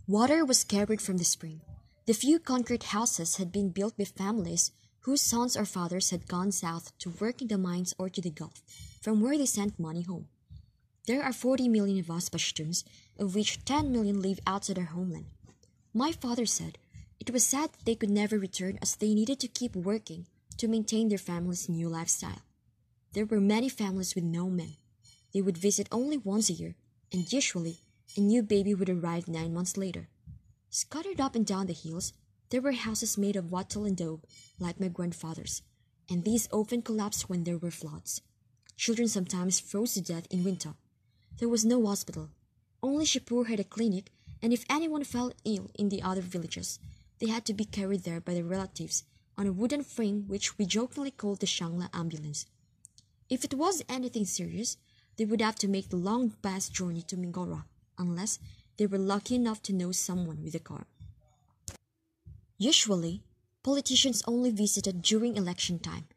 Water was carried from the spring. The few concrete houses had been built by families whose sons or fathers had gone south to work in the mines or to the Gulf, from where they sent money home. There are 40 million of us Pashtuns, of which 10 million live outside their homeland. My father said it was sad that they could never return as they needed to keep working to maintain their family's new lifestyle. There were many families with no men. They would visit only once a year, and usually a new baby would arrive 9 months later. Scattered up and down the hills, there were houses made of wattle and daub, like my grandfather's, and these often collapsed when there were floods. Children sometimes froze to death in winter. There was no hospital. Only Shapur had a clinic, and if anyone fell ill in the other villages, they had to be carried there by their relatives on a wooden frame which we jokingly called the Shangla ambulance. If it was anything serious, they would have to make the long bus journey to Mingora, unless they were lucky enough to know someone with a car. Usually, politicians only visited during election time,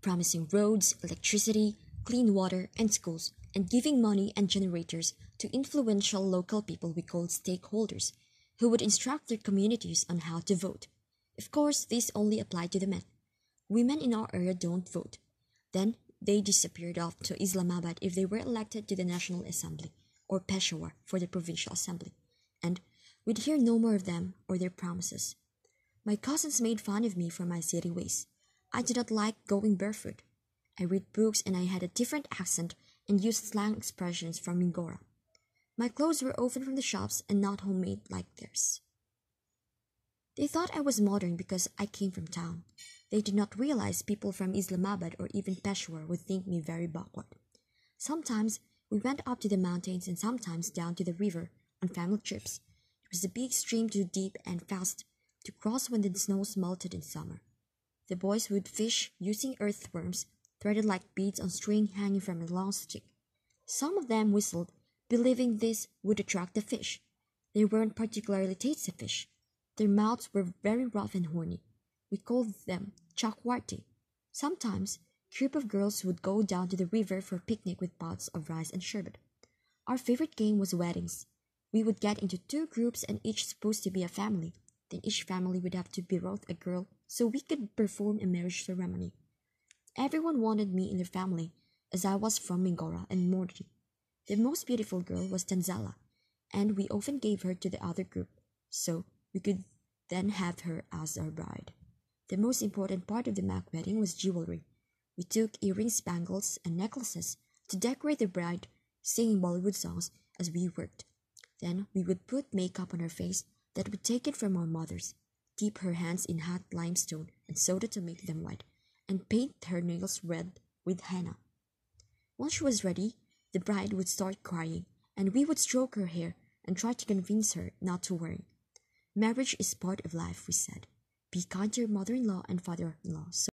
promising roads, electricity, clean water, and schools, and giving money and generators to influential local people we called stakeholders, who would instruct their communities on how to vote. Of course, this only applied to the men. Women in our area don't vote. Then they disappeared off to Islamabad if they were elected to the National Assembly, or Peshawar for the Provincial Assembly, and we'd hear no more of them or their promises. My cousins made fun of me for my city ways. I did not like going barefoot. I read books and I had a different accent and used slang expressions from Mingora. My clothes were often from the shops and not homemade like theirs. They thought I was modern because I came from town. They did not realize people from Islamabad or even Peshawar would think me very backward. Sometimes we went up to the mountains and sometimes down to the river on family trips. It was a big stream too deep and fast to cross when the snows melted in summer. The boys would fish using earthworms threaded like beads on string hanging from a long stick. Some of them whistled, believing this would attract the fish. They weren't particularly tasty fish. Their mouths were very rough and horny. We called them chakwarti. Sometimes a group of girls would go down to the river for a picnic with pots of rice and sherbet. Our favorite game was weddings. We would get into two groups and each supposed to be a family. Then each family would have to betroth a girl so we could perform a marriage ceremony. Everyone wanted me in their family, as I was from Mingora and Mordi. The most beautiful girl was Tanzala, and we often gave her to the other group, so we could then have her as our bride. The most important part of the mock wedding was jewelry. We took earrings, bangles, and necklaces to decorate the bride, singing Bollywood songs as we worked. Then we would put makeup on her face that we taken from our mothers, dip her hands in hot limestone and soda to make them white, and paint her nails red with henna. Once she was ready, the bride would start crying, and we would stroke her hair and try to convince her not to worry. Marriage is part of life, we said. Be kind to your mother-in-law and father-in-law.